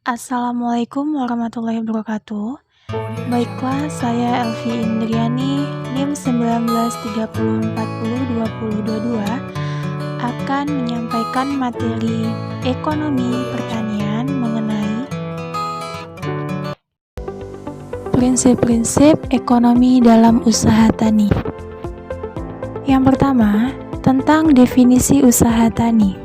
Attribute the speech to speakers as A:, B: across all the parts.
A: Assalamualaikum warahmatullahi wabarakatuh. Baiklah, saya Elvi Indriani, NIM 1930402022 akan menyampaikan materi ekonomi pertanian mengenai prinsip-prinsip ekonomi dalam usaha tani. Yang pertama, tentang definisi usaha tani.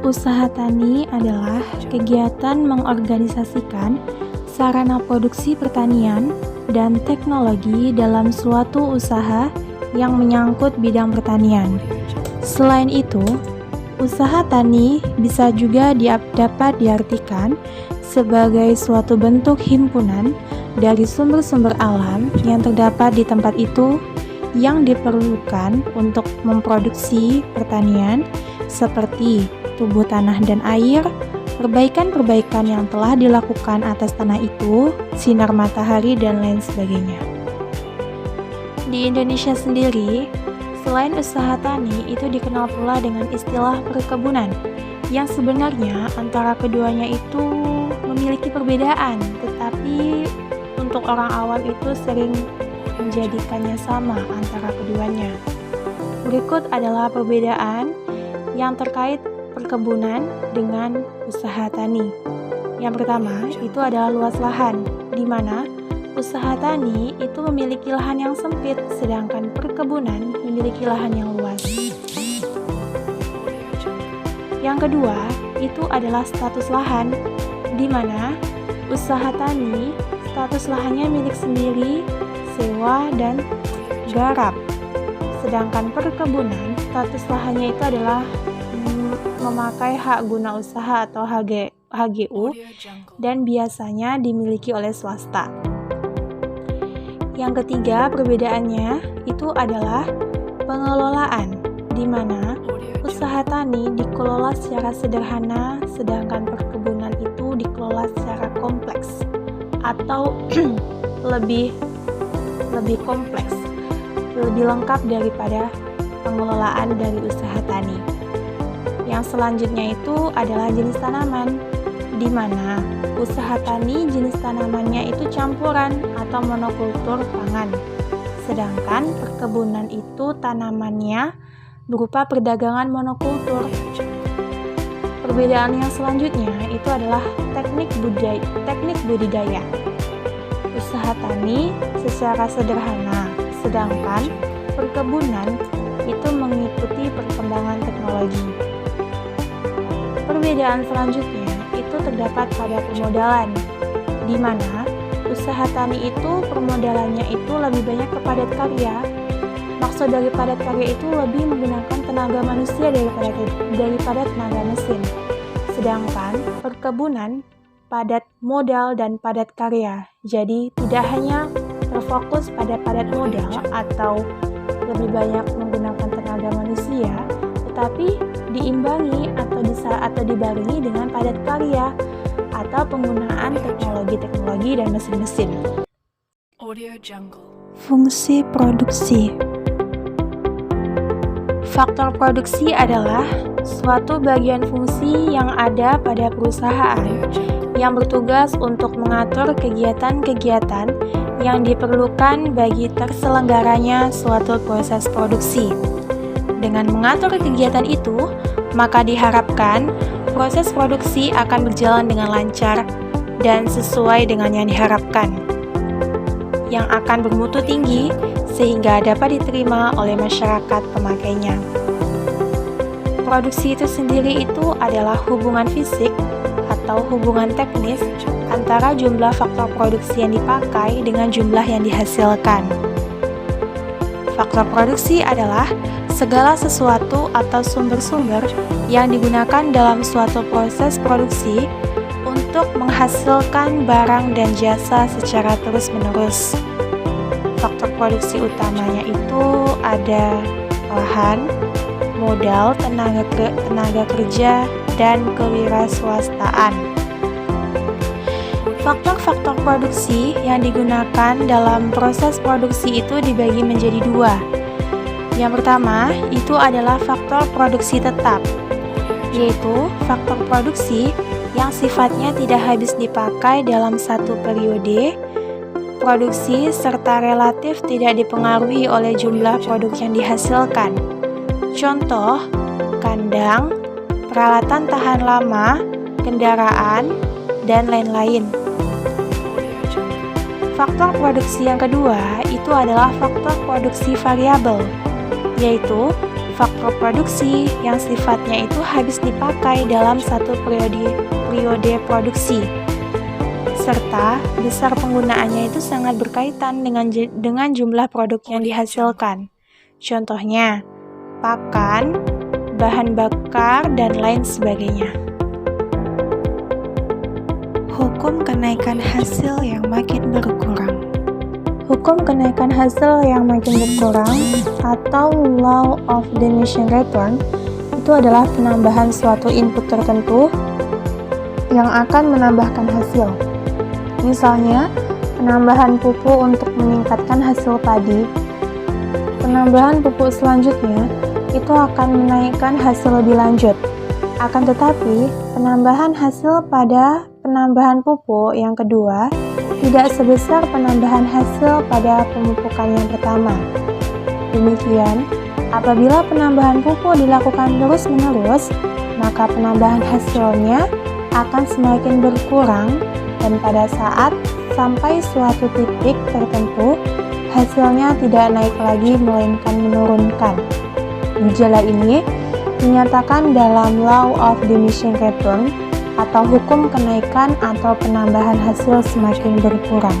A: Usaha tani adalah kegiatan mengorganisasikan sarana produksi pertanian dan teknologi dalam suatu usaha yang menyangkut bidang pertanian. Selain itu, usaha tani bisa juga dapat diartikan sebagai suatu bentuk himpunan dari sumber-sumber alam yang terdapat di tempat itu yang diperlukan untuk memproduksi pertanian seperti tubuh tanah dan air, perbaikan-perbaikan yang telah dilakukan atas tanah itu, sinar matahari, dan lain sebagainya. Di Indonesia sendiri, selain usaha tani, itu dikenal pula dengan istilah perkebunan, yang sebenarnya antara keduanya itu memiliki perbedaan, tetapi untuk orang awam itu sering menjadikannya sama antara keduanya. Berikut adalah perbedaan yang terkait perkebunan dengan usaha tani. Yang pertama, itu adalah luas lahan, di mana usaha tani itu memiliki lahan yang sempit, sedangkan perkebunan memiliki lahan yang luas. Yang kedua, itu adalah status lahan, di mana usaha tani status lahannya milik sendiri, sewa, dan garap. Sedangkan perkebunan status lahannya itu adalah memakai hak guna usaha atau HGU dan biasanya dimiliki oleh swasta. Yang ketiga, perbedaannya itu adalah pengelolaan, di mana usaha tani dikelola secara sederhana, sedangkan perkebunan itu dikelola secara kompleks atau lebih kompleks, lebih lengkap daripada pengelolaan dari usaha tani. Yang selanjutnya itu adalah jenis tanaman, di mana usaha tani jenis tanamannya itu campuran atau monokultur pangan, sedangkan perkebunan itu tanamannya berupa perdagangan monokultur. Perbedaan yang selanjutnya itu adalah teknik budidaya. Usaha tani secara sederhana, sedangkan perkebunan itu mengikuti perkembangan teknologi. Perbedaan selanjutnya itu terdapat pada permodalan, di mana usaha tani itu permodalannya itu lebih banyak ke padat karya. Maksud dari padat karya itu lebih menggunakan tenaga manusia daripada tenaga mesin. Sedangkan perkebunan padat modal dan padat karya. Jadi tidak hanya terfokus pada padat modal atau lebih banyak menggunakan tenaga manusia, tetapi diimbangi atau dibarengi dengan padat karya atau penggunaan teknologi dan mesin-mesin. Fungsi produksi. Faktor produksi adalah suatu bagian fungsi yang ada pada perusahaan yang bertugas untuk mengatur kegiatan-kegiatan yang diperlukan bagi terselenggaranya suatu proses produksi. Dengan mengatur kegiatan itu, maka diharapkan proses produksi akan berjalan dengan lancar dan sesuai dengan yang diharapkan, yang akan bermutu tinggi sehingga dapat diterima oleh masyarakat pemakainya. Produksi itu sendiri itu adalah hubungan fisik atau hubungan teknis antara jumlah faktor produksi yang dipakai dengan jumlah yang dihasilkan. Faktor produksi adalah segala sesuatu atau sumber-sumber yang digunakan dalam suatu proses produksi untuk menghasilkan barang dan jasa secara terus-menerus. Faktor produksi utamanya itu ada lahan, modal, tenaga kerja, dan kewirausahaan. Faktor-faktor produksi yang digunakan dalam proses produksi itu dibagi menjadi dua. Yang pertama, itu adalah faktor produksi tetap. yaitu faktor produksi yang sifatnya tidak habis dipakai dalam satu periode produksi serta relatif tidak dipengaruhi oleh jumlah produk yang dihasilkan. Contoh, kandang, peralatan tahan lama, kendaraan, dan lain-lain. Faktor produksi yang kedua itu adalah faktor produksi variabel, yaitu faktor produksi yang sifatnya itu habis dipakai dalam satu periode produksi, serta besar penggunaannya itu sangat berkaitan dengan jumlah produk yang dihasilkan. Contohnya, pakan, bahan bakar, dan lain sebagainya. Hukum kenaikan hasil yang makin berkurang. Hukum kenaikan hasil yang makin berkurang atau law of diminishing return itu adalah penambahan suatu input tertentu yang akan menambahkan hasil. Misalnya, penambahan pupuk untuk meningkatkan hasil padi. Penambahan pupuk selanjutnya itu akan menaikkan hasil lebih lanjut. Akan tetapi, penambahan hasil pada penambahan pupuk yang kedua tidak sebesar penambahan hasil pada pemupukan yang pertama. Demikian, apabila penambahan pupuk dilakukan terus-menerus, maka penambahan hasilnya akan semakin berkurang dan pada saat sampai suatu titik tertentu, hasilnya tidak naik lagi melainkan menurunkan. Gejala ini dinyatakan dalam Law of Diminishing Return atau hukum kenaikan atau penambahan hasil semakin berkurang.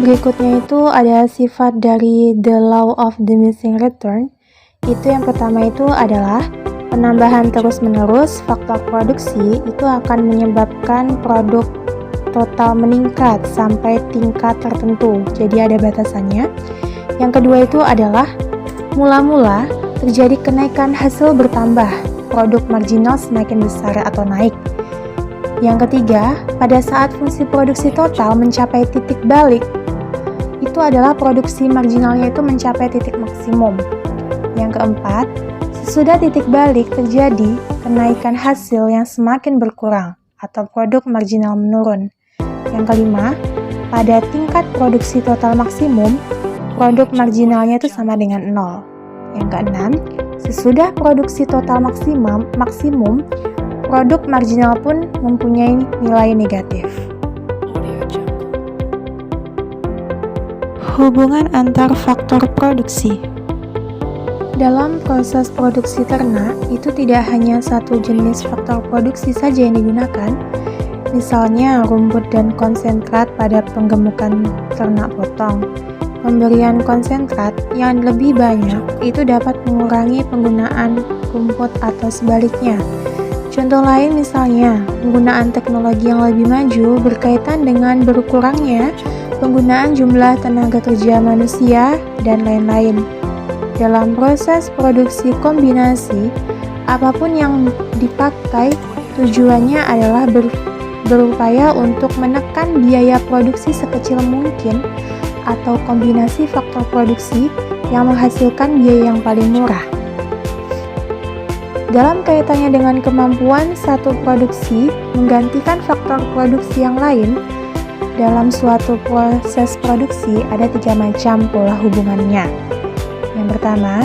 A: Berikutnya itu ada sifat dari the Law of Diminishing Return. Itu yang pertama itu adalah penambahan terus-menerus faktor produksi itu akan menyebabkan produk total meningkat sampai tingkat tertentu. Jadi ada batasannya. Yang kedua itu adalah mula-mula terjadi kenaikan hasil bertambah, produk marginal semakin besar atau naik. Yang ketiga, pada saat fungsi produksi total mencapai titik balik, itu adalah produksi marginalnya itu mencapai titik maksimum. Yang keempat, sesudah titik balik terjadi kenaikan hasil yang semakin berkurang atau produk marginal menurun. Yang kelima, pada tingkat produksi total maksimum, produk marginalnya itu sama dengan 0. Yang keenam, sesudah produksi total maksimum, produk marginal pun mempunyai nilai negatif. Hubungan antar faktor produksi. Dalam proses produksi ternak, itu tidak hanya satu jenis faktor produksi saja yang digunakan, misalnya rumput dan konsentrat pada penggemukan ternak potong. Pemberian konsentrat yang lebih banyak itu dapat mengurangi penggunaan rumput atau sebaliknya. Contoh lain misalnya, penggunaan teknologi yang lebih maju berkaitan dengan berkurangnya penggunaan jumlah tenaga kerja manusia dan lain-lain. Dalam proses produksi kombinasi, apapun yang dipakai tujuannya adalah berupaya untuk menekan biaya produksi sekecil mungkin atau kombinasi faktor produksi yang menghasilkan biaya yang paling murah. Dalam kaitannya dengan kemampuan satu produksi menggantikan faktor produksi yang lain, dalam suatu proses produksi ada 3 macam pola hubungannya. Yang pertama,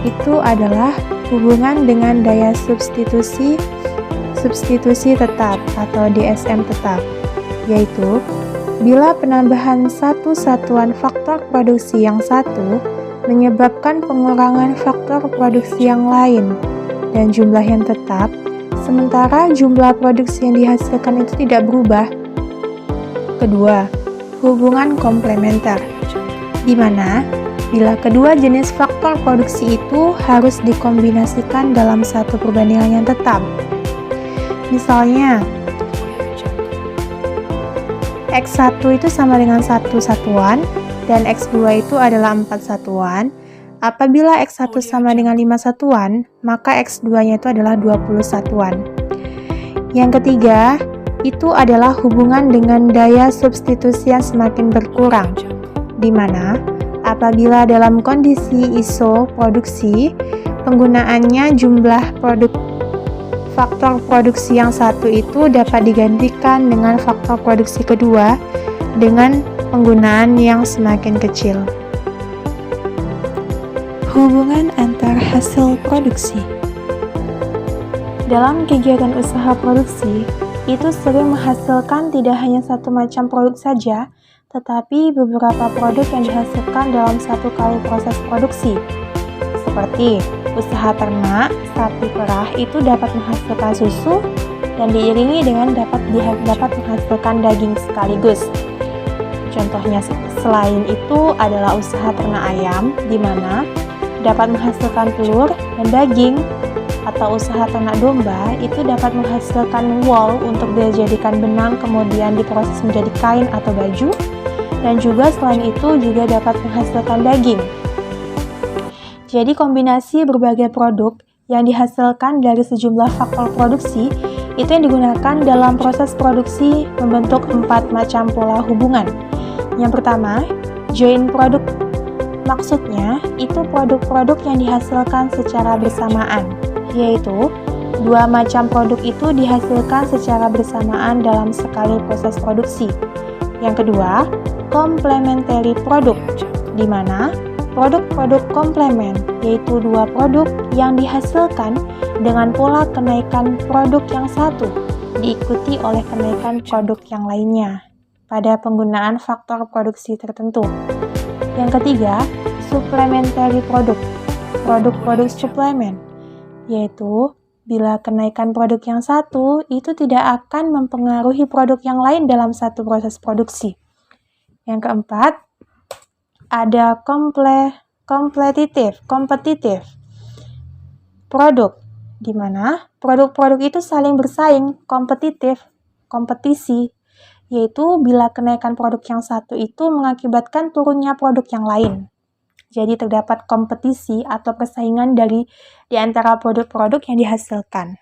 A: itu adalah hubungan dengan daya substitusi tetap atau DSM tetap, yaitu bila penambahan satu satuan faktor produksi yang satu menyebabkan pengurangan faktor produksi yang lain dan jumlah yang tetap, sementara jumlah produksi yang dihasilkan itu tidak berubah. Kedua, hubungan komplementer, di mana bila kedua jenis faktor produksi itu harus dikombinasikan dalam satu perbandingan yang tetap. Misalnya, X1 itu sama dengan 1 satuan dan X2 itu adalah 4 satuan. Apabila X1 sama dengan 5 satuan, maka X2-nya itu adalah 20 satuan. Yang ketiga, itu adalah hubungan dengan daya substitusi yang semakin berkurang, di mana apabila dalam kondisi ISO produksi, penggunaannya jumlah faktor produksi yang satu itu dapat digantikan dengan faktor produksi kedua dengan penggunaan yang semakin kecil. Hubungan antar hasil produksi. Dalam kegiatan usaha produksi, itu sering menghasilkan tidak hanya satu macam produk saja, tetapi beberapa produk yang dihasilkan dalam satu kali proses produksi. Seperti usaha ternak, sapi perah itu dapat menghasilkan susu dan diiringi dengan dapat menghasilkan daging sekaligus. Contohnya selain itu adalah usaha ternak ayam, di mana dapat menghasilkan telur dan daging, atau usaha ternak domba itu dapat menghasilkan wool untuk dijadikan benang kemudian diproses menjadi kain atau baju, dan juga selain itu juga dapat menghasilkan daging. Jadi kombinasi berbagai produk yang dihasilkan dari sejumlah faktor produksi itu yang digunakan dalam proses produksi membentuk 4 macam pola hubungan. Yang pertama, joint product. Maksudnya, itu produk-produk yang dihasilkan secara bersamaan, yaitu 2 macam produk itu dihasilkan secara bersamaan dalam sekali proses produksi. Yang kedua, complementary product, di mana produk-produk komplemen, yaitu 2 produk yang dihasilkan dengan pola kenaikan produk yang satu, diikuti oleh kenaikan produk yang lainnya pada penggunaan faktor produksi tertentu. Yang ketiga, supplementary product, produk-produk suplemen, yaitu bila kenaikan produk yang satu itu tidak akan mempengaruhi produk yang lain dalam satu proses produksi. Yang keempat, ada kompetitif produk, di mana produk-produk itu saling bersaing, kompetisi, yaitu bila kenaikan produk yang satu itu mengakibatkan turunnya produk yang lain. Jadi terdapat kompetisi atau persaingan di antara produk-produk yang dihasilkan.